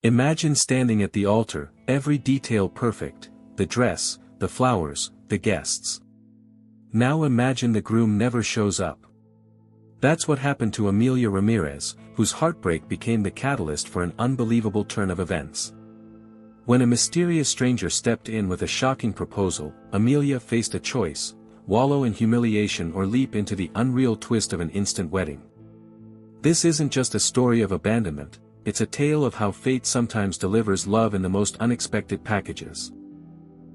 Imagine standing at the altar, every detail perfect, the dress, the flowers, the guests. Now imagine the groom never shows up. That's what happened to Amelia Ramirez, whose heartbreak became the catalyst for an unbelievable turn of events. When a mysterious stranger stepped in with a shocking proposal, Amelia faced a choice: wallow in humiliation or leap into the unreal twist of an instant wedding. This isn't just a story of abandonment, it's a tale of how fate sometimes delivers love in the most unexpected packages.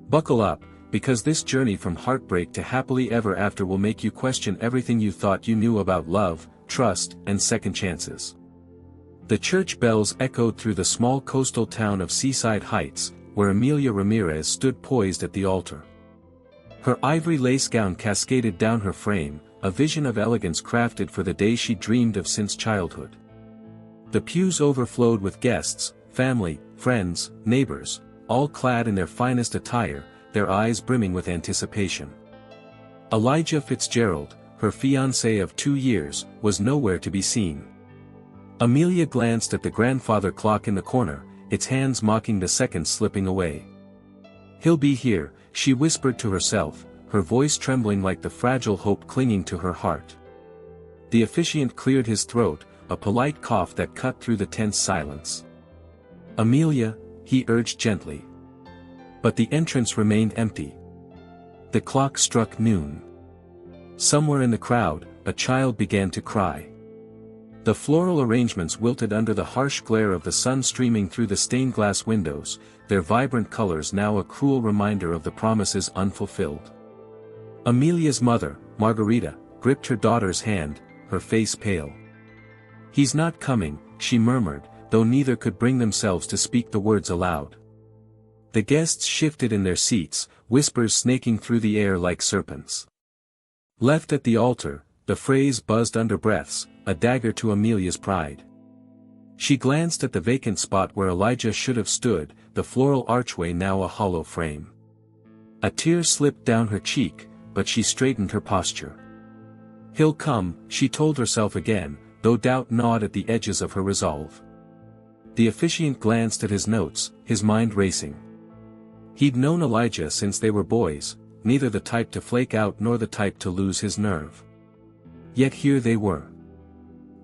Buckle up, because this journey from heartbreak to happily ever after will make you question everything you thought you knew about love, trust, and second chances. The church bells echoed through the small coastal town of Seaside Heights, where Amelia Ramirez stood poised at the altar. Her ivory lace gown cascaded down her frame, a vision of elegance crafted for the day she dreamed of since childhood. The pews overflowed with guests, family, friends, neighbors, all clad in their finest attire, their eyes brimming with anticipation. Elijah Fitzgerald, her fiancé of 2 years, was nowhere to be seen. Amelia glanced at the grandfather clock in the corner, its hands mocking the seconds slipping away. "He'll be here," she whispered to herself, her voice trembling like the fragile hope clinging to her heart. The officiant cleared his throat, a polite cough that cut through the tense silence. "Amelia," he urged gently. But the entrance remained empty. The clock struck noon. Somewhere in the crowd, a child began to cry. The floral arrangements wilted under the harsh glare of the sun streaming through the stained glass windows, their vibrant colors now a cruel reminder of the promises unfulfilled. Amelia's mother, Margarita, gripped her daughter's hand, her face pale. "He's not coming," she murmured, though neither could bring themselves to speak the words aloud. The guests shifted in their seats, whispers snaking through the air like serpents. Left at the altar, the phrase buzzed under breaths, a dagger to Amelia's pride. She glanced at the vacant spot where Elijah should have stood, the floral archway now a hollow frame. A tear slipped down her cheek, but she straightened her posture. "He'll come," she told herself again, though doubt gnawed at the edges of her resolve. The officiant glanced at his notes, his mind racing. He'd known Elijah since they were boys, neither the type to flake out nor the type to lose his nerve. Yet here they were.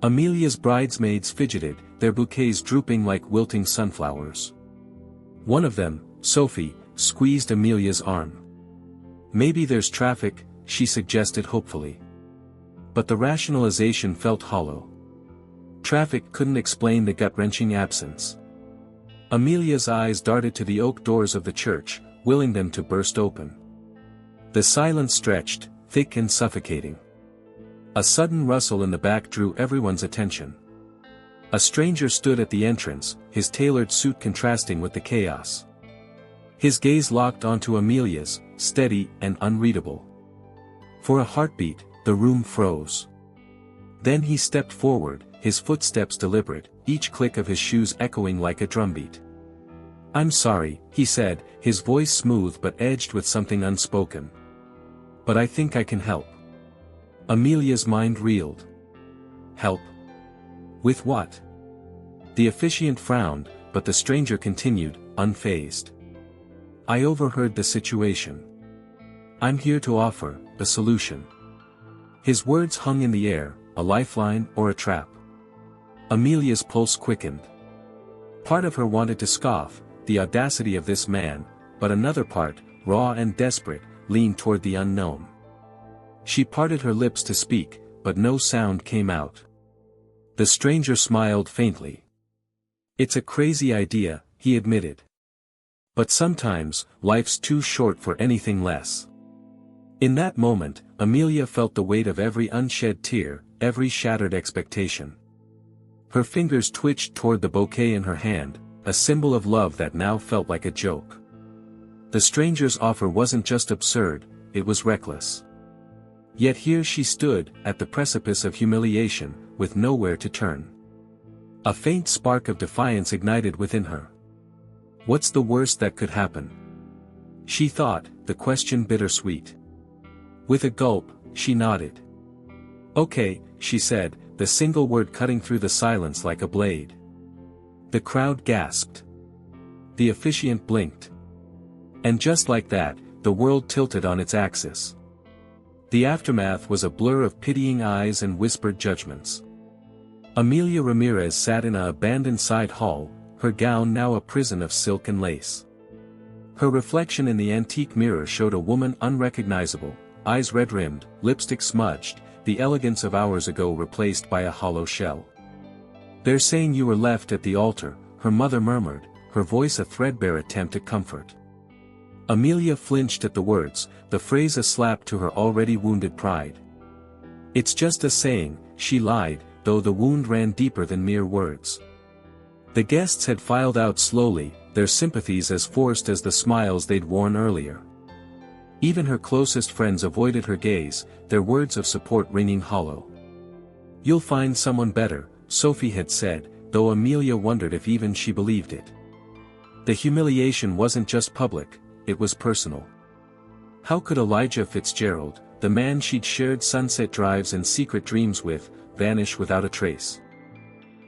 Amelia's bridesmaids fidgeted, their bouquets drooping like wilting sunflowers. One of them, Sophie, squeezed Amelia's arm. "Maybe there's traffic," she suggested hopefully. But the rationalization felt hollow. Traffic couldn't explain the gut-wrenching absence. Amelia's eyes darted to the oak doors of the church, willing them to burst open. The silence stretched, thick and suffocating. A sudden rustle in the back drew everyone's attention. A stranger stood at the entrance, his tailored suit contrasting with the chaos. His gaze locked onto Amelia's, steady and unreadable. For a heartbeat, the room froze. Then he stepped forward, his footsteps deliberate, each click of his shoes echoing like a drumbeat. "I'm sorry," he said, his voice smooth but edged with something unspoken. "But I think I can help." Amelia's mind reeled. "Help? With what?" The officiant frowned, but the stranger continued, unfazed. "I overheard the situation. I'm here to offer a solution." His words hung in the air, a lifeline or a trap. Amelia's pulse quickened. Part of her wanted to scoff, the audacity of this man, but another part, raw and desperate, leaned toward the unknown. She parted her lips to speak, but no sound came out. The stranger smiled faintly. "It's a crazy idea," he admitted. "But sometimes, life's too short for anything less." In that moment, Amelia felt the weight of every unshed tear, every shattered expectation. Her fingers twitched toward the bouquet in her hand, a symbol of love that now felt like a joke. The stranger's offer wasn't just absurd, it was reckless. Yet here she stood, at the precipice of humiliation, with nowhere to turn. A faint spark of defiance ignited within her. What's the worst that could happen? She thought, the question bittersweet. With a gulp, she nodded. "Okay," she said, the single word cutting through the silence like a blade. The crowd gasped. The officiant blinked. And just like that, the world tilted on its axis. The aftermath was a blur of pitying eyes and whispered judgments. Amelia Ramirez sat in an abandoned side hall, her gown now a prison of silk and lace. Her reflection in the antique mirror showed a woman unrecognizable, eyes red-rimmed, lipstick smudged, the elegance of hours ago replaced by a hollow shell. "They're saying you were left at the altar," her mother murmured, her voice a threadbare attempt at comfort. Amelia flinched at the words, the phrase a slap to her already wounded pride. "It's just a saying," she lied, though the wound ran deeper than mere words. The guests had filed out slowly, their sympathies as forced as the smiles they'd worn earlier. Even her closest friends avoided her gaze, their words of support ringing hollow. "You'll find someone better," Sophie had said, though Amelia wondered if even she believed it. The humiliation wasn't just public, it was personal. How could Elijah Fitzgerald, the man she'd shared sunset drives and secret dreams with, vanish without a trace?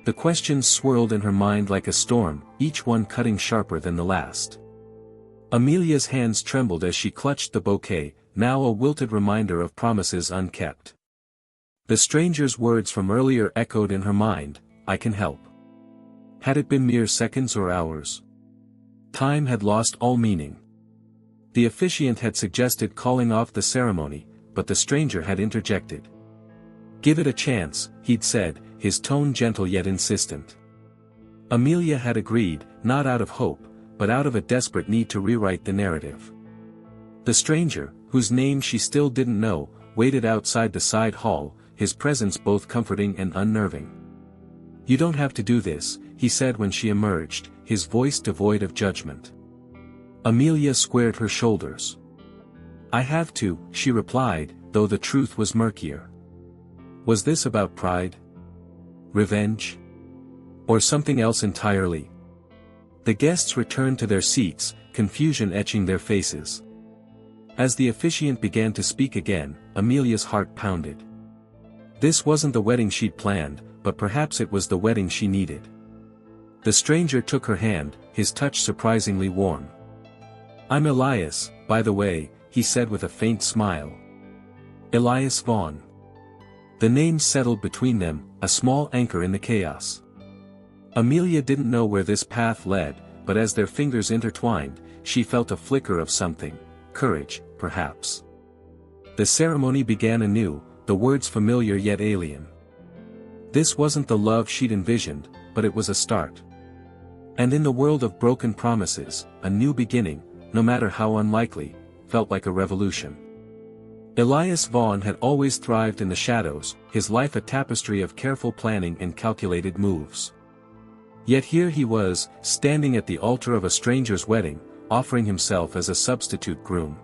The questions swirled in her mind like a storm, each one cutting sharper than the last. Amelia's hands trembled as she clutched the bouquet, now a wilted reminder of promises unkept. The stranger's words from earlier echoed in her mind, "I can help." Had it been mere seconds or hours? Time had lost all meaning. The officiant had suggested calling off the ceremony, but the stranger had interjected. "Give it a chance," he'd said, his tone gentle yet insistent. Amelia had agreed, not out of hope, but out of a desperate need to rewrite the narrative. The stranger, whose name she still didn't know, waited outside the side hall, his presence both comforting and unnerving. "You don't have to do this," he said when she emerged, his voice devoid of judgment. Amelia squared her shoulders. "I have to," she replied, though the truth was murkier. Was this about pride? Revenge? Or something else entirely? The guests returned to their seats, confusion etching their faces. As the officiant began to speak again, Amelia's heart pounded. This wasn't the wedding she'd planned, but perhaps it was the wedding she needed. The stranger took her hand, his touch surprisingly warm. "I'm Elias, by the way," he said with a faint smile. Elias Vaughn. The name settled between them, a small anchor in the chaos. Amelia didn't know where this path led, but as their fingers intertwined, she felt a flicker of something, courage, perhaps. The ceremony began anew, the words familiar yet alien. This wasn't the love she'd envisioned, but it was a start. And in the world of broken promises, a new beginning, no matter how unlikely, felt like a revolution. Elias Vaughn had always thrived in the shadows, his life a tapestry of careful planning and calculated moves. Yet here he was, standing at the altar of a stranger's wedding, offering himself as a substitute groom.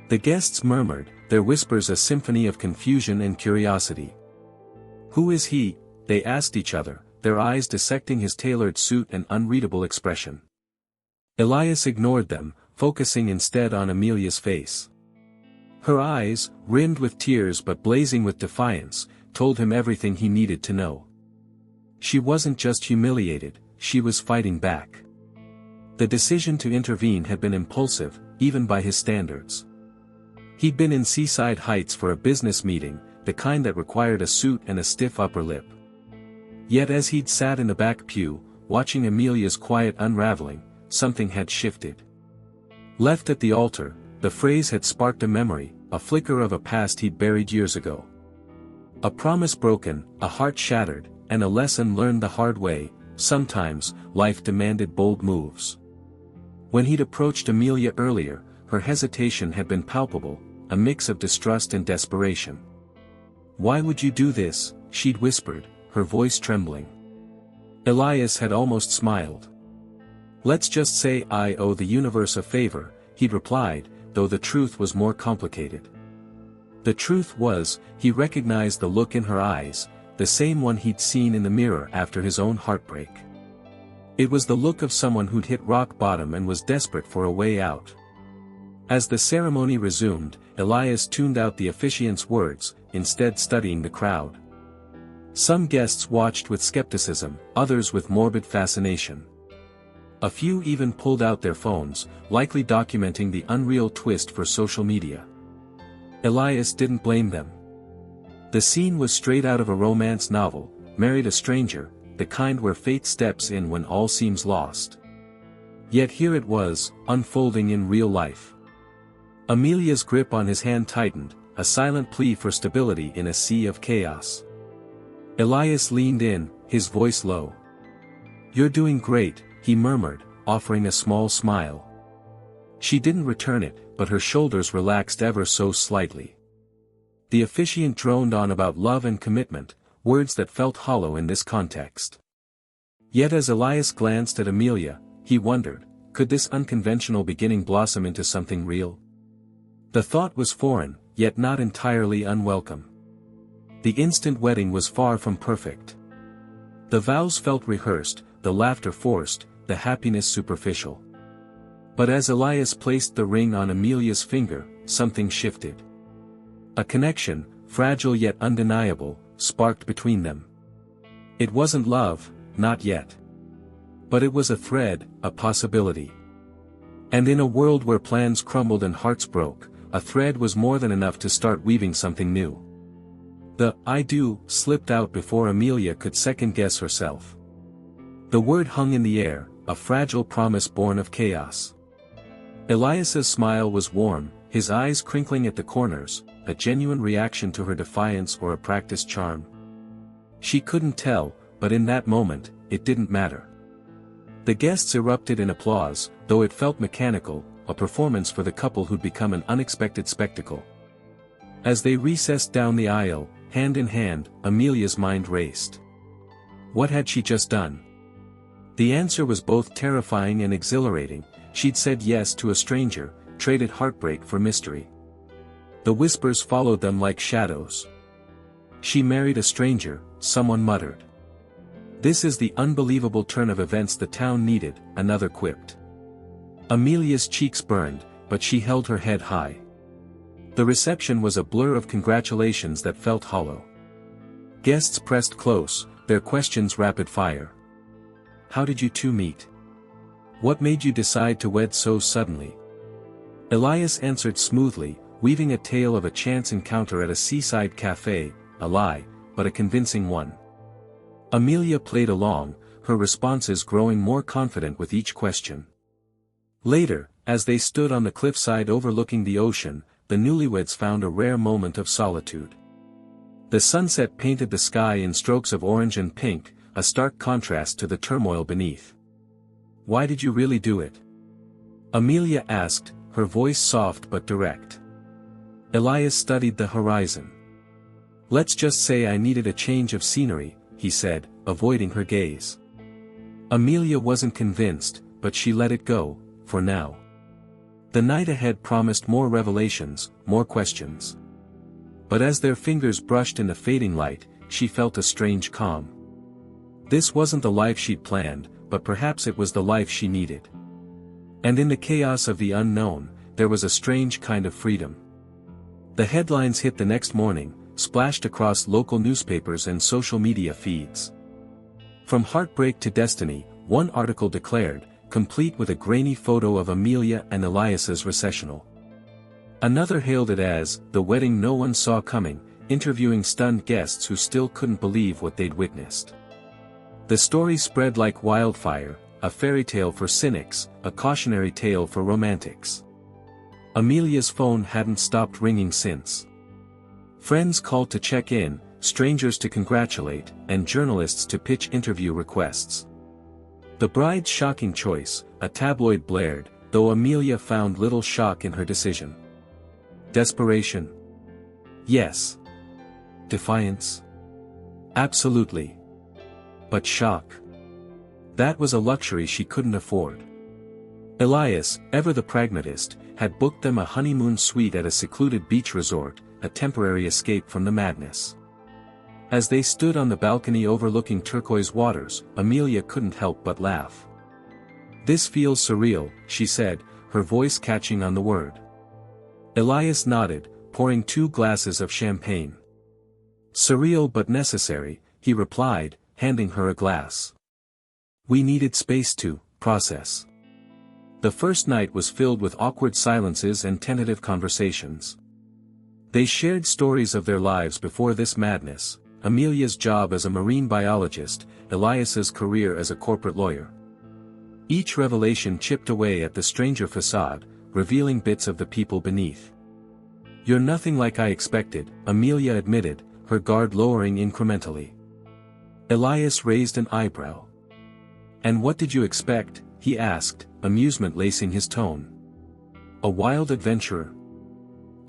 The guests murmured, their whispers a symphony of confusion and curiosity. "Who is he?" they asked each other, their eyes dissecting his tailored suit and unreadable expression. Elias ignored them, focusing instead on Amelia's face. Her eyes, rimmed with tears but blazing with defiance, told him everything he needed to know. She wasn't just humiliated, she was fighting back. The decision to intervene had been impulsive, even by his standards. He'd been in Seaside Heights for a business meeting, the kind that required a suit and a stiff upper lip. Yet as he'd sat in the back pew, watching Amelia's quiet unraveling, something had shifted. Left at the altar, the phrase had sparked a memory, a flicker of a past he'd buried years ago. A promise broken, a heart shattered, and a lesson learned the hard way. Sometimes, life demanded bold moves. When he'd approached Amelia earlier, her hesitation had been palpable, a mix of distrust and desperation. "Why would you do this?" she'd whispered, her voice trembling. Elias had almost smiled. "Let's just say I owe the universe a favor," he'd replied, though the truth was more complicated. The truth was, he recognized the look in her eyes, the same one he'd seen in the mirror after his own heartbreak. It was the look of someone who'd hit rock bottom and was desperate for a way out. As the ceremony resumed, Elias tuned out the officiant's words, instead studying the crowd. Some guests watched with skepticism, others with morbid fascination. A few even pulled out their phones, likely documenting the unreal twist for social media. Elias didn't blame them. The scene was straight out of a romance novel, Married a Stranger, the kind where fate steps in when all seems lost. Yet here it was, unfolding in real life. Amelia's grip on his hand tightened, a silent plea for stability in a sea of chaos. Elias leaned in, his voice low. "You're doing great," he murmured, offering a small smile. She didn't return it, but her shoulders relaxed ever so slightly. The officiant droned on about love and commitment, words that felt hollow in this context. Yet as Elias glanced at Amelia, he wondered, could this unconventional beginning blossom into something real? The thought was foreign, yet not entirely unwelcome. The instant wedding was far from perfect. The vows felt rehearsed, the laughter forced, the happiness superficial. But as Elias placed the ring on Amelia's finger, something shifted. A connection, fragile yet undeniable, sparked between them. It wasn't love, not yet. But it was a thread, a possibility. And in a world where plans crumbled and hearts broke, a thread was more than enough to start weaving something new. The "I do" slipped out before Amelia could second-guess herself. The word hung in the air, a fragile promise born of chaos. Elias's smile was warm, his eyes crinkling at the corners, a genuine reaction to her defiance or a practiced charm. She couldn't tell, but in that moment, it didn't matter. The guests erupted in applause, though it felt mechanical, a performance for the couple who'd become an unexpected spectacle. As they recessed down the aisle, hand in hand, Amelia's mind raced. What had she just done? The answer was both terrifying and exhilarating. She'd said yes to a stranger, traded heartbreak for mystery. The whispers followed them like shadows. She married a stranger, someone muttered. This is the unbelievable turn of events the town needed, another quipped. Amelia's cheeks burned, but she held her head high. The reception was a blur of congratulations that felt hollow. Guests pressed close, their questions rapid fire. How did you two meet? What made you decide to wed so suddenly? Elias answered smoothly, weaving a tale of a chance encounter at a seaside cafe, a lie, but a convincing one. Amelia played along, her responses growing more confident with each question. Later, as they stood on the cliffside overlooking the ocean, the newlyweds found a rare moment of solitude. The sunset painted the sky in strokes of orange and pink, a stark contrast to the turmoil beneath. Why did you really do it? Amelia asked, her voice soft but direct. Elias studied the horizon. Let's just say I needed a change of scenery, he said, avoiding her gaze. Amelia wasn't convinced, but she let it go, for now. The night ahead promised more revelations, more questions. But as their fingers brushed in the fading light, she felt a strange calm. This wasn't the life she'd planned, but perhaps it was the life she needed. And in the chaos of the unknown, there was a strange kind of freedom. The headlines hit the next morning, splashed across local newspapers and social media feeds. From heartbreak to destiny, one article declared, complete with a grainy photo of Amelia and Elias's recessional. Another hailed it as, the wedding no one saw coming, interviewing stunned guests who still couldn't believe what they'd witnessed. The story spread like wildfire, a fairy tale for cynics, a cautionary tale for romantics. Amelia's phone hadn't stopped ringing since. Friends called to check in, strangers to congratulate, and journalists to pitch interview requests. The bride's shocking choice, a tabloid blared, though Amelia found little shock in her decision. Desperation? Yes. Defiance? Absolutely. But shock? That was a luxury she couldn't afford. Elias, ever the pragmatist, had booked them a honeymoon suite at a secluded beach resort, a temporary escape from the madness. As they stood on the balcony overlooking turquoise waters, Amelia couldn't help but laugh. This feels surreal, she said, her voice catching on the word. Elias nodded, pouring 2 glasses of champagne. Surreal but necessary, he replied, handing her a glass. We needed space to process. The first night was filled with awkward silences and tentative conversations. They shared stories of their lives before this madness, Amelia's job as a marine biologist, Elias's career as a corporate lawyer. Each revelation chipped away at the stranger facade, revealing bits of the people beneath. You're nothing like I expected, Amelia admitted, her guard lowering incrementally. Elias raised an eyebrow. And what did you expect? He asked, amusement lacing his tone. A wild adventurer?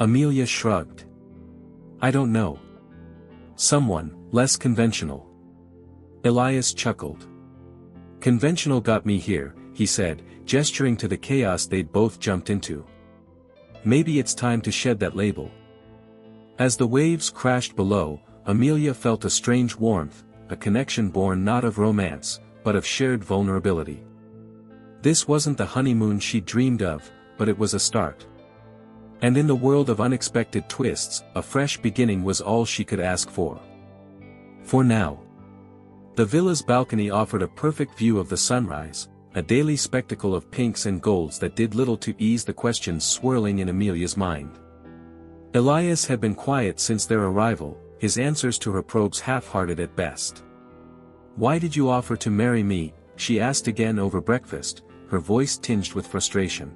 Amelia shrugged. I don't know. Someone, less conventional. Elias chuckled. Conventional got me here, he said, gesturing to the chaos they'd both jumped into. Maybe it's time to shed that label. As the waves crashed below, Amelia felt a strange warmth, a connection born not of romance, but of shared vulnerability. This wasn't the honeymoon she'd dreamed of, but it was a start. And in the world of unexpected twists, a fresh beginning was all she could ask for. For now. The villa's balcony offered a perfect view of the sunrise, a daily spectacle of pinks and golds that did little to ease the questions swirling in Amelia's mind. Elias had been quiet since their arrival, his answers to her probes half-hearted at best. Why did you offer to marry me? She asked again over breakfast, her voice tinged with frustration.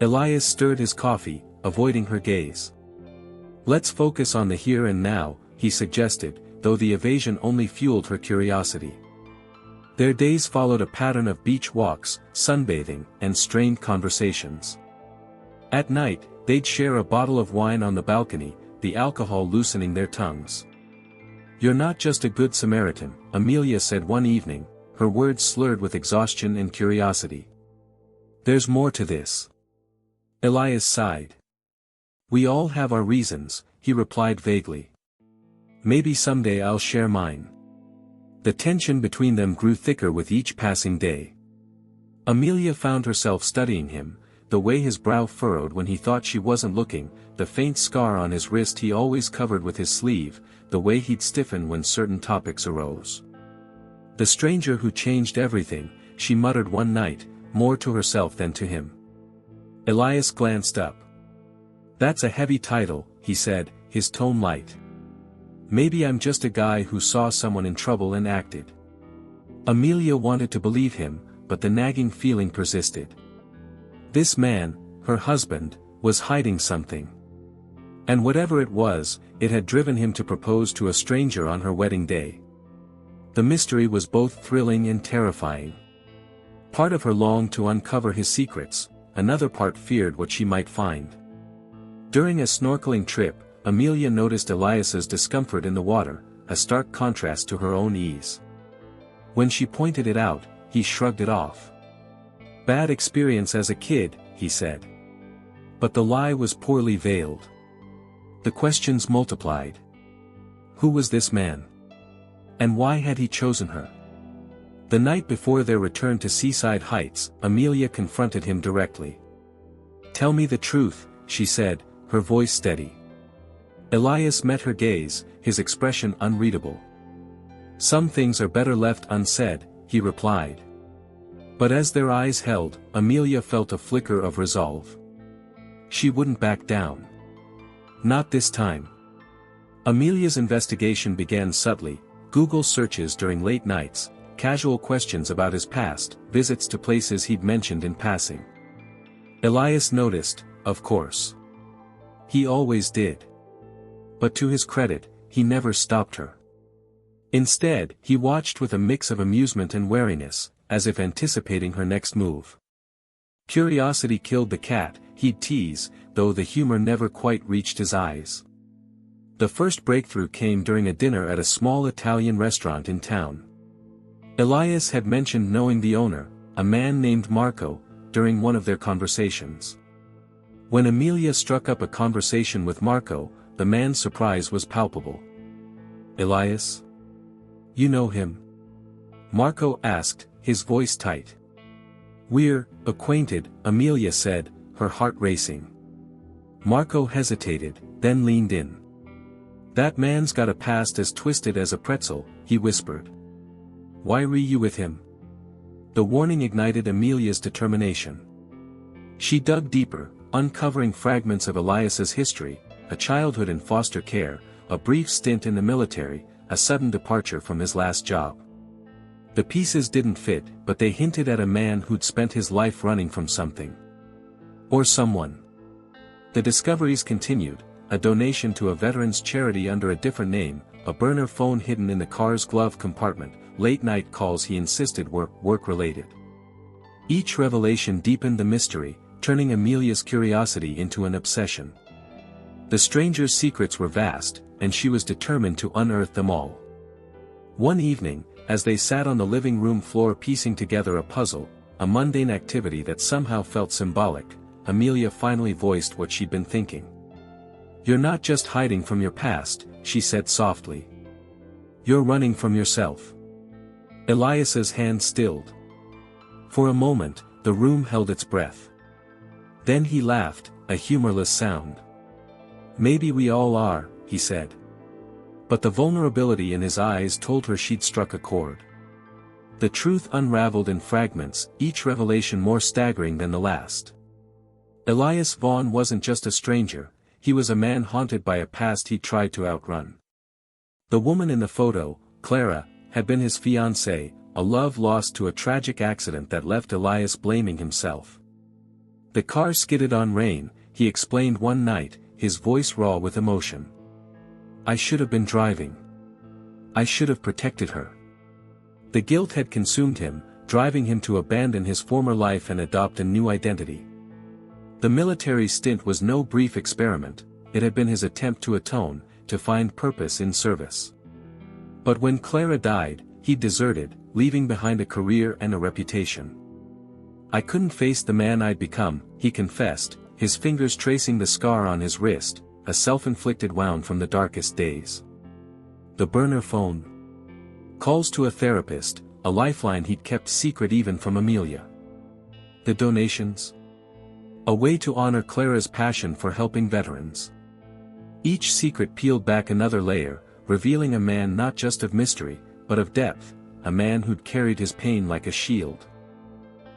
Elias stirred his coffee, avoiding her gaze. Let's focus on the here and now, he suggested, though the evasion only fueled her curiosity. Their days followed a pattern of beach walks, sunbathing, and strained conversations. At night, they'd share a bottle of wine on the balcony, the alcohol loosening their tongues. You're not just a good Samaritan, Amelia said one evening, her words slurred with exhaustion and curiosity. There's more to this. Elias sighed. We all have our reasons, he replied vaguely. Maybe someday I'll share mine. The tension between them grew thicker with each passing day. Amelia found herself studying him, the way his brow furrowed when he thought she wasn't looking, the faint scar on his wrist he always covered with his sleeve, the way he'd stiffen when certain topics arose. The stranger who changed everything, she muttered one night, more to herself than to him. Elias glanced up. That's a heavy title, he said, his tone light. Maybe I'm just a guy who saw someone in trouble and acted. Amelia wanted to believe him, but the nagging feeling persisted. This man, her husband, was hiding something. And whatever it was, it had driven him to propose to a stranger on her wedding day. The mystery was both thrilling and terrifying. Part of her longed to uncover his secrets, another part feared what she might find. During a snorkeling trip, Amelia noticed Elias's discomfort in the water, a stark contrast to her own ease. When she pointed it out, he shrugged it off. Bad experience as a kid, he said. But the lie was poorly veiled. The questions multiplied. Who was this man? And why had he chosen her? The night before their return to Seaside Heights, Amelia confronted him directly. Tell me the truth, she said, her voice steady. Elias met her gaze, his expression unreadable. Some things are better left unsaid, he replied. But as their eyes held, Amelia felt a flicker of resolve. She wouldn't back down. Not this time. Amelia's investigation began subtly, Google searches during late nights, casual questions about his past, visits to places he'd mentioned in passing. Elias noticed, of course. He always did. But to his credit, he never stopped her. Instead, he watched with a mix of amusement and wariness, as if anticipating her next move. Curiosity killed the cat, he'd tease, though the humor never quite reached his eyes. The first breakthrough came during a dinner at a small Italian restaurant in town. Elias had mentioned knowing the owner, a man named Marco, during one of their conversations. When Amelia struck up a conversation with Marco, the man's surprise was palpable. Elias? You know him? Marco asked, his voice tight. We're acquainted, Amelia said, her heart racing. Marco hesitated, then leaned in. That man's got a past as twisted as a pretzel, he whispered. Why were you with him? The warning ignited Amelia's determination. She dug deeper, uncovering fragments of Elias's history, a childhood in foster care, a brief stint in the military, a sudden departure from his last job. The pieces didn't fit, but they hinted at a man who'd spent his life running from something. Or someone. The discoveries continued, a donation to a veterans charity under a different name, a burner phone hidden in the car's glove compartment, late-night calls he insisted were work-related. Each revelation deepened the mystery, turning Amelia's curiosity into an obsession. The stranger's secrets were vast, and she was determined to unearth them all. One evening, as they sat on the living room floor piecing together a puzzle, a mundane activity that somehow felt symbolic, Amelia finally voiced what she'd been thinking. You're not just hiding from your past, she said softly. You're running from yourself. Elias's hand stilled. For a moment, the room held its breath. Then he laughed, a humorless sound. Maybe we all are, he said. But the vulnerability in his eyes told her she'd struck a chord. The truth unraveled in fragments, each revelation more staggering than the last. Elias Vaughn wasn't just a stranger, he was a man haunted by a past he tried to outrun. The woman in the photo, Clara, had been his fiancée, a love lost to a tragic accident that left Elias blaming himself. The car skidded on rain, he explained one night, his voice raw with emotion. I should have been driving. I should have protected her. The guilt had consumed him, driving him to abandon his former life and adopt a new identity. The military stint was no brief experiment, it had been his attempt to atone, to find purpose in service. But when Clara died, he deserted, leaving behind a career and a reputation. I couldn't face the man I'd become, he confessed, his fingers tracing the scar on his wrist, a self-inflicted wound from the darkest days. The burner phone. Calls to a therapist, a lifeline he'd kept secret even from Amelia. The donations. A way to honor Clara's passion for helping veterans. Each secret peeled back another layer, revealing a man not just of mystery, but of depth, a man who'd carried his pain like a shield.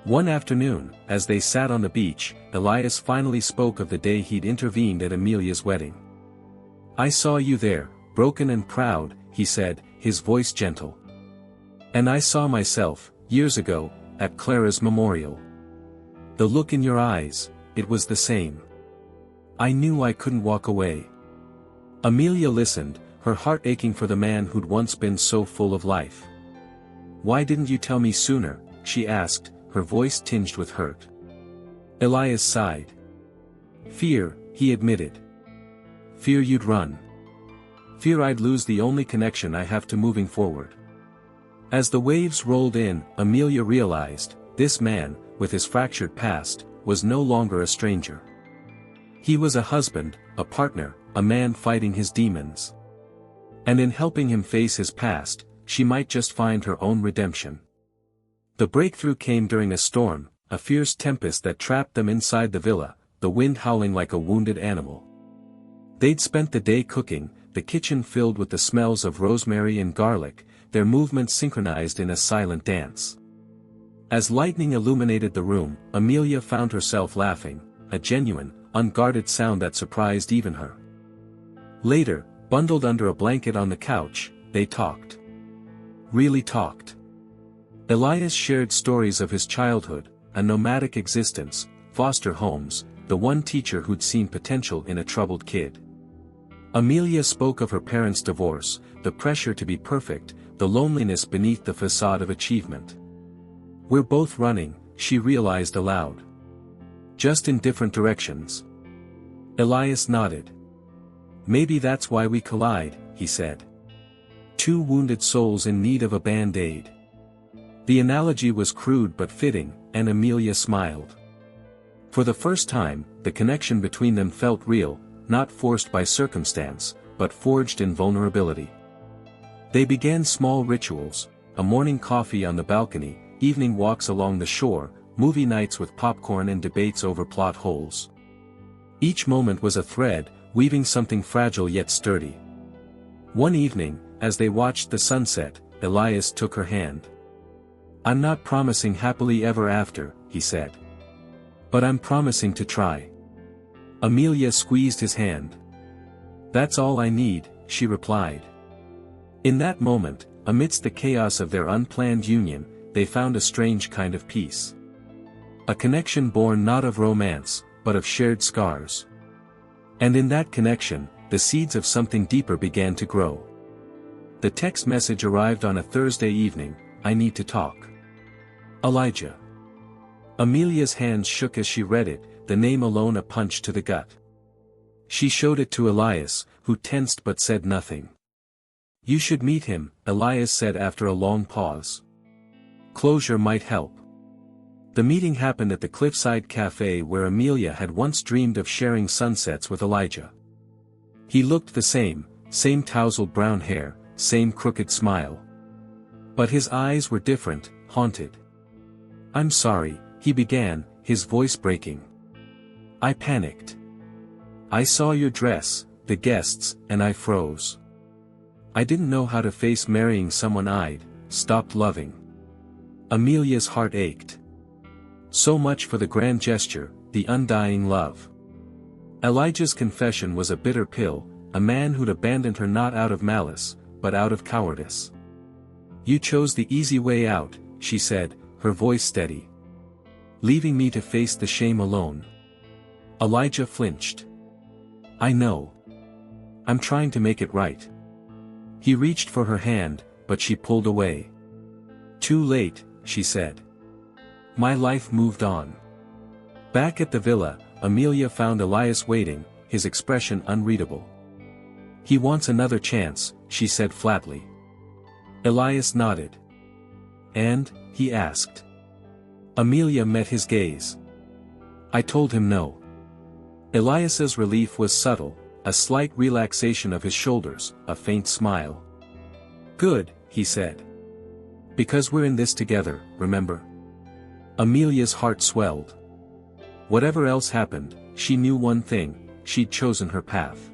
One afternoon, as they sat on the beach, Elias finally spoke of the day he'd intervened at Amelia's wedding. I saw you there, broken and proud, he said, his voice gentle. And I saw myself, years ago, at Clara's memorial. The look in your eyes, it was the same. I knew I couldn't walk away. Amelia listened, her heart aching for the man who'd once been so full of life. Why didn't you tell me sooner, she asked, her voice tinged with hurt. Elias sighed. Fear, he admitted. Fear you'd run. Fear I'd lose the only connection I have to moving forward. As the waves rolled in, Amelia realized, this man, with his fractured past, was no longer a stranger. He was a husband, a partner, a man fighting his demons. And in helping him face his past, she might just find her own redemption. The breakthrough came during a storm, a fierce tempest that trapped them inside the villa, the wind howling like a wounded animal. They'd spent the day cooking, the kitchen filled with the smells of rosemary and garlic, their movements synchronized in a silent dance. As lightning illuminated the room, Amelia found herself laughing, a genuine, unguarded sound that surprised even her. Later, bundled under a blanket on the couch, they talked. Really talked. Elias shared stories of his childhood, a nomadic existence, foster homes, the one teacher who'd seen potential in a troubled kid. Amelia spoke of her parents' divorce, the pressure to be perfect, the loneliness beneath the facade of achievement. We're both running, she realized aloud. Just in different directions. Elias nodded. Maybe that's why we collide, he said. Two wounded souls in need of a band-aid. The analogy was crude but fitting, and Amelia smiled. For the first time, the connection between them felt real, not forced by circumstance, but forged in vulnerability. They began small rituals, a morning coffee on the balcony, evening walks along the shore, movie nights with popcorn and debates over plot holes. Each moment was a thread, weaving something fragile yet sturdy. One evening, as they watched the sunset, Elias took her hand. "I'm not promising happily ever after," he said. "But I'm promising to try." Amelia squeezed his hand. "That's all I need," she replied. In that moment, amidst the chaos of their unplanned union, they found a strange kind of peace. A connection born not of romance, but of shared scars. And in that connection, the seeds of something deeper began to grow. The text message arrived on a Thursday evening: "I need to talk. Elijah." Amelia's hands shook as she read it, the name alone a punch to the gut. She showed it to Elias, who tensed but said nothing. "You should meet him," Elias said after a long pause. "Closure might help." The meeting happened at the cliffside cafe where Amelia had once dreamed of sharing sunsets with Elijah. He looked the same tousled brown hair, same crooked smile. But his eyes were different, haunted. "I'm sorry," he began, his voice breaking. "I panicked. I saw your dress, the guests, and I froze. I didn't know how to face marrying someone I'd stopped loving." Amelia's heart ached. So much for the grand gesture, the undying love. Elijah's confession was a bitter pill, a man who'd abandoned her not out of malice, but out of cowardice. "You chose the easy way out," she said, her voice steady. "Leaving me to face the shame alone." Elijah flinched. "I know. I'm trying to make it right." He reached for her hand, but she pulled away. "Too late," she said. "My life moved on." Back at the villa, Amelia found Elias waiting, his expression unreadable. "He wants another chance," she said flatly. Elias nodded. "And?" he asked. Amelia met his gaze. "I told him no." Elias's relief was subtle, a slight relaxation of his shoulders, a faint smile. "Good," he said. "Because we're in this together, remember?" Amelia's heart swelled. Whatever else happened, she knew one thing: she'd chosen her path.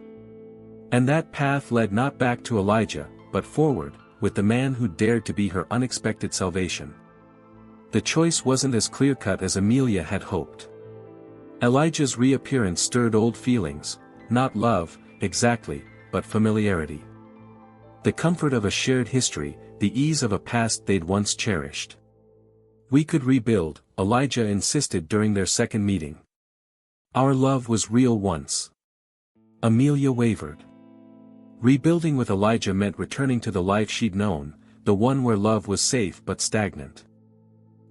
And that path led not back to Elijah, but forward, with the man who dared to be her unexpected salvation. The choice wasn't as clear-cut as Amelia had hoped. Elijah's reappearance stirred old feelings, not love, exactly, but familiarity. The comfort of a shared history, the ease of a past they'd once cherished. "We could rebuild," Elijah insisted during their second meeting. "Our love was real once." Amelia wavered. Rebuilding with Elijah meant returning to the life she'd known, the one where love was safe but stagnant.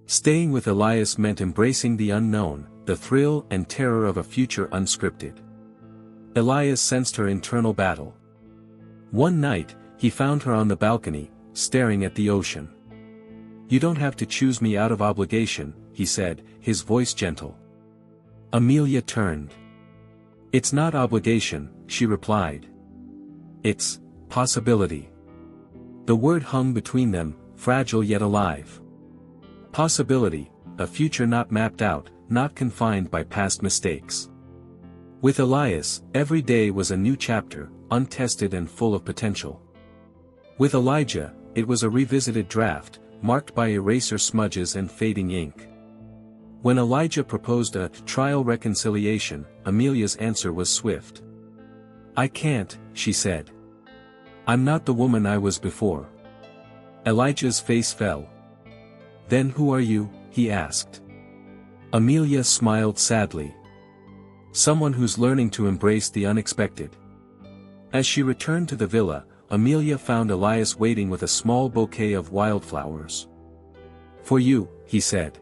Staying with Elias meant embracing the unknown, the thrill and terror of a future unscripted. Elias sensed her internal battle. One night, he found her on the balcony, staring at the ocean. "You don't have to choose me out of obligation," he said, his voice gentle. Amelia turned. "It's not obligation," she replied. "It's possibility." The word hung between them, fragile yet alive. Possibility, a future not mapped out, not confined by past mistakes. With Elias, every day was a new chapter, untested and full of potential. With Elijah, it was a revisited draft, marked by eraser smudges and fading ink. When Elijah proposed a trial reconciliation, Amelia's answer was swift. "I can't," she said. "I'm not the woman I was before." Elijah's face fell. "Then who are you?" he asked. Amelia smiled sadly. "Someone who's learning to embrace the unexpected." As she returned to the villa, Amelia found Elias waiting with a small bouquet of wildflowers. "For you," he said.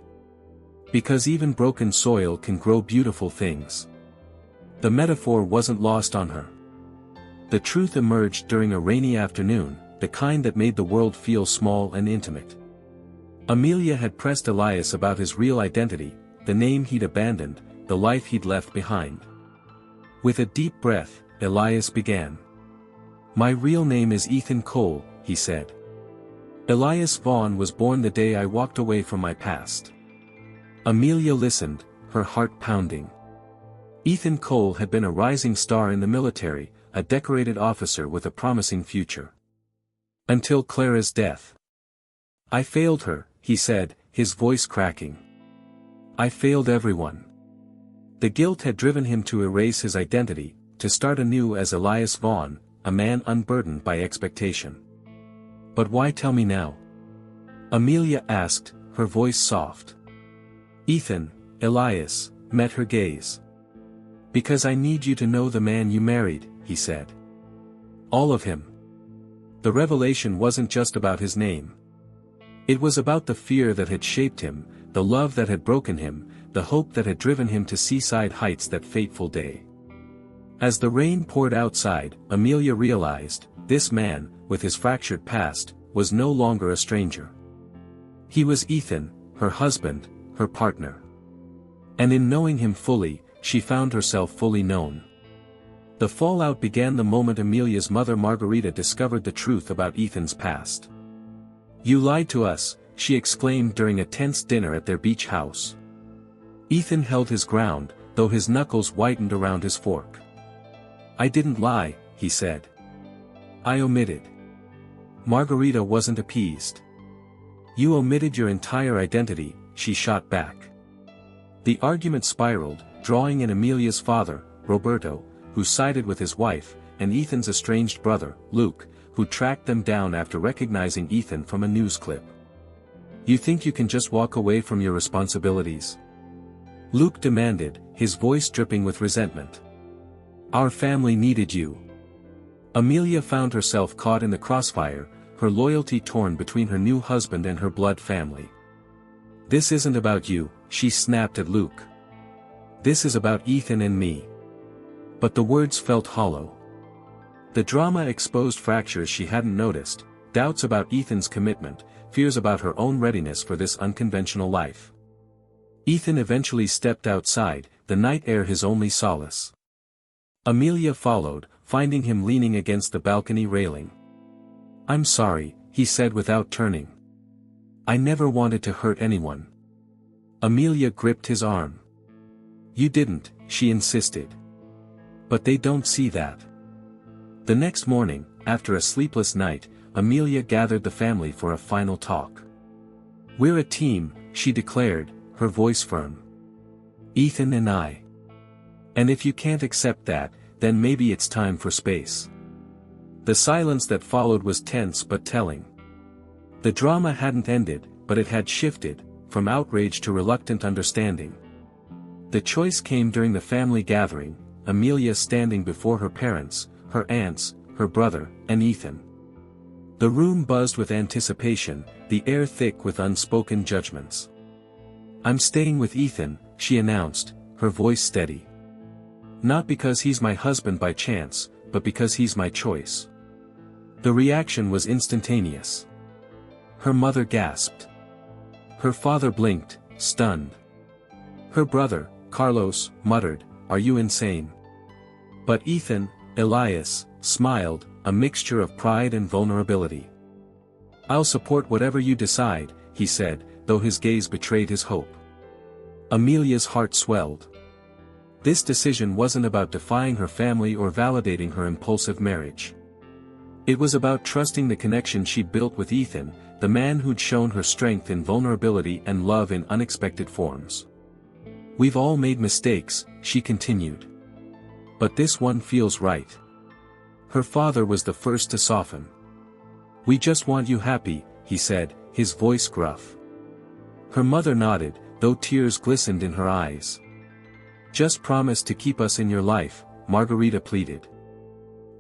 "Because even broken soil can grow beautiful things." The metaphor wasn't lost on her. The truth emerged during a rainy afternoon, the kind that made the world feel small and intimate. Amelia had pressed Elias about his real identity, the name he'd abandoned, the life he'd left behind. With a deep breath, Elias began. "My real name is Ethan Cole," he said. "Elias Vaughn was born the day I walked away from my past." Amelia listened, her heart pounding. Ethan Cole had been a rising star in the military, a decorated officer with a promising future. Until Clara's death. I failed her, he said, his voice cracking. I failed everyone. The guilt had driven him to erase his identity, to start anew as Elias Vaughn, a man unburdened by expectation. But why tell me now? Amelia asked, her voice soft. Ethan, Elias, met her gaze. Because I need you to know the man you married, he said. All of him. The revelation wasn't just about his name. It was about the fear that had shaped him, the love that had broken him, the hope that had driven him to seaside heights that fateful day. As the rain poured outside, Amelia realized, this man, with his fractured past, was no longer a stranger. He was Ethan, her husband, her partner. And in knowing him fully, she found herself fully known. The fallout began the moment Amelia's mother Margarita discovered the truth about Ethan's past. You lied to us, she exclaimed during a tense dinner at their beach house. Ethan held his ground, though his knuckles whitened around his fork. I didn't lie, he said. I omitted. Margarita wasn't appeased. You omitted your entire identity, she shot back. The argument spiraled, drawing in Amelia's father, Roberto, who sided with his wife, and Ethan's estranged brother, Luke, who tracked them down after recognizing Ethan from a news clip. You think you can just walk away from your responsibilities? Luke demanded, his voice dripping with resentment. Our family needed you. Amelia found herself caught in the crossfire, her loyalty torn between her new husband and her blood family. This isn't about you, she snapped at Luke. This is about Ethan and me. But the words felt hollow. The drama exposed fractures she hadn't noticed, doubts about Ethan's commitment, fears about her own readiness for this unconventional life. Ethan eventually stepped outside, the night air his only solace. Amelia followed, finding him leaning against the balcony railing. I'm sorry, he said without turning. I never wanted to hurt anyone. Amelia gripped his arm. You didn't, she insisted. But they don't see that. The next morning, after a sleepless night, Amelia gathered the family for a final talk. We're a team, she declared, her voice firm. Ethan and I. And if you can't accept that, then maybe it's time for space. The silence that followed was tense but telling. The drama hadn't ended, but it had shifted, from outrage to reluctant understanding. The choice came during the family gathering, Amelia standing before her parents, her aunts, her brother, and Ethan. The room buzzed with anticipation, the air thick with unspoken judgments. I'm staying with Ethan, she announced, her voice steady. Not because he's my husband by chance, but because he's my choice. The reaction was instantaneous. Her mother gasped. Her father blinked, stunned. Her brother, Carlos, muttered, Are you insane? But Ethan, Elias, smiled, a mixture of pride and vulnerability. I'll support whatever you decide, he said, though his gaze betrayed his hope. Amelia's heart swelled. This decision wasn't about defying her family or validating her impulsive marriage. It was about trusting the connection she'd built with Ethan, the man who'd shown her strength in vulnerability and love in unexpected forms. We've all made mistakes, she continued. But this one feels right. Her father was the first to soften. We just want you happy, he said, his voice gruff. Her mother nodded, though tears glistened in her eyes. Just promise to keep us in your life, Margarita pleaded.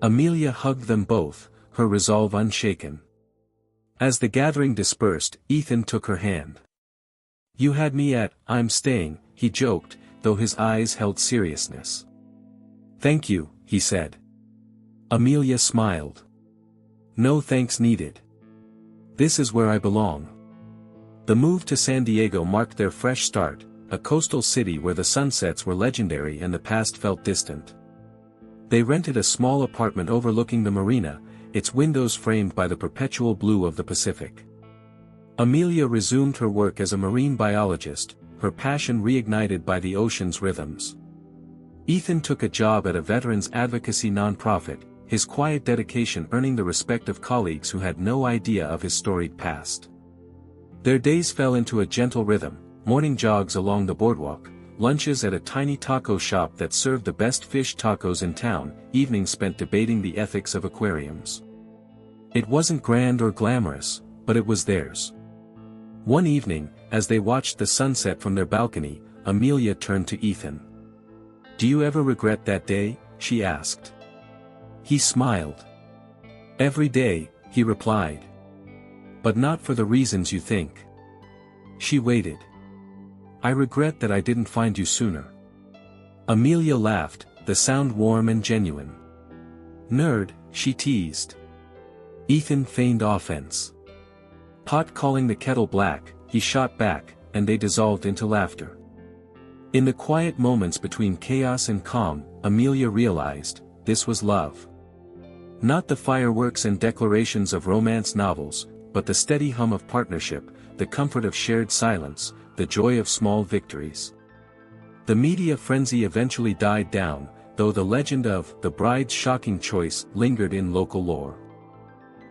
Amelia hugged them both, her resolve unshaken. As the gathering dispersed, Ethan took her hand. You had me at, I'm staying, he joked, though his eyes held seriousness. Thank you, he said. Amelia smiled. No thanks needed. This is where I belong. The move to San Diego marked their fresh start, a coastal city where the sunsets were legendary and the past felt distant. They rented a small apartment overlooking the marina, its windows framed by the perpetual blue of the Pacific. Amelia resumed her work as a marine biologist, her passion reignited by the ocean's rhythms. Ethan took a job at a veterans advocacy nonprofit, his quiet dedication earning the respect of colleagues who had no idea of his storied past. Their days fell into a gentle rhythm, morning jogs along the boardwalk, lunches at a tiny taco shop that served the best fish tacos in town, evenings spent debating the ethics of aquariums. It wasn't grand or glamorous, but it was theirs. One evening, as they watched the sunset from their balcony, Amelia turned to Ethan. "Do you ever regret that day?" she asked. He smiled. "Every day," he replied. "But not for the reasons you think." She waited. "I regret that I didn't find you sooner." Amelia laughed, the sound warm and genuine. "Nerd," she teased. Ethan feigned offense. Pot calling the kettle black, he shot back, and they dissolved into laughter. In the quiet moments between chaos and calm, Amelia realized, this was love. Not the fireworks and declarations of romance novels, but the steady hum of partnership, the comfort of shared silence, the joy of small victories. The media frenzy eventually died down, though the legend of the bride's shocking choice lingered in local lore.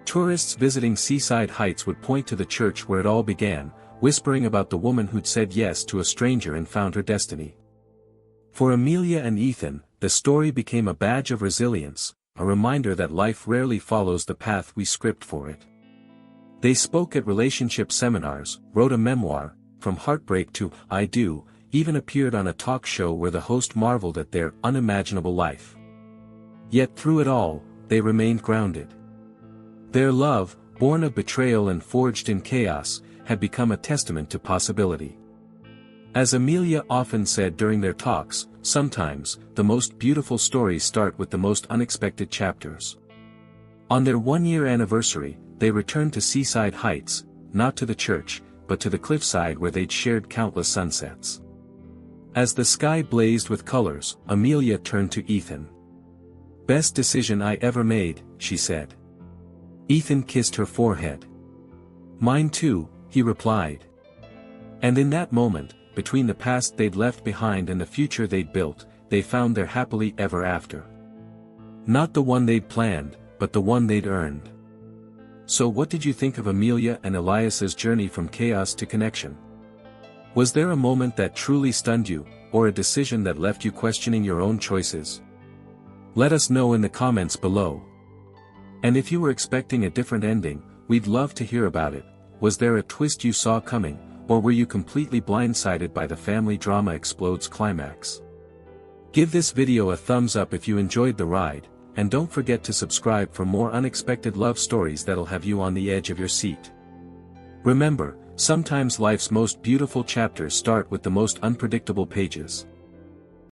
Tourists visiting Seaside Heights would point to the church where it all began, whispering about the woman who'd said yes to a stranger and found her destiny. For Amelia and Ethan, the story became a badge of resilience, a reminder that life rarely follows the path we script for it. They spoke at relationship seminars, wrote a memoir, From Heartbreak to I Do, even appeared on a talk show where the host marveled at their unimaginable life. Yet through it all, they remained grounded. Their love, born of betrayal and forged in chaos, had become a testament to possibility. As Amelia often said during their talks, sometimes, the most beautiful stories start with the most unexpected chapters. On their one-year anniversary, they returned to Seaside Heights, not to the church, but to the cliffside where they'd shared countless sunsets. As the sky blazed with colors, Amelia turned to Ethan. "Best decision I ever made," she said. Ethan kissed her forehead. "Mine too," he replied. And in that moment, between the past they'd left behind and the future they'd built, they found their happily ever after. Not the one they'd planned, but the one they'd earned. So what did you think of Amelia and Elias's journey from chaos to connection? Was there a moment that truly stunned you, or a decision that left you questioning your own choices? Let us know in the comments below. And if you were expecting a different ending, we'd love to hear about it. Was there a twist you saw coming, or were you completely blindsided by the family drama explodes climax? Give this video a thumbs up if you enjoyed the ride, and don't forget to subscribe for more unexpected love stories that'll have you on the edge of your seat. Remember, sometimes life's most beautiful chapters start with the most unpredictable pages.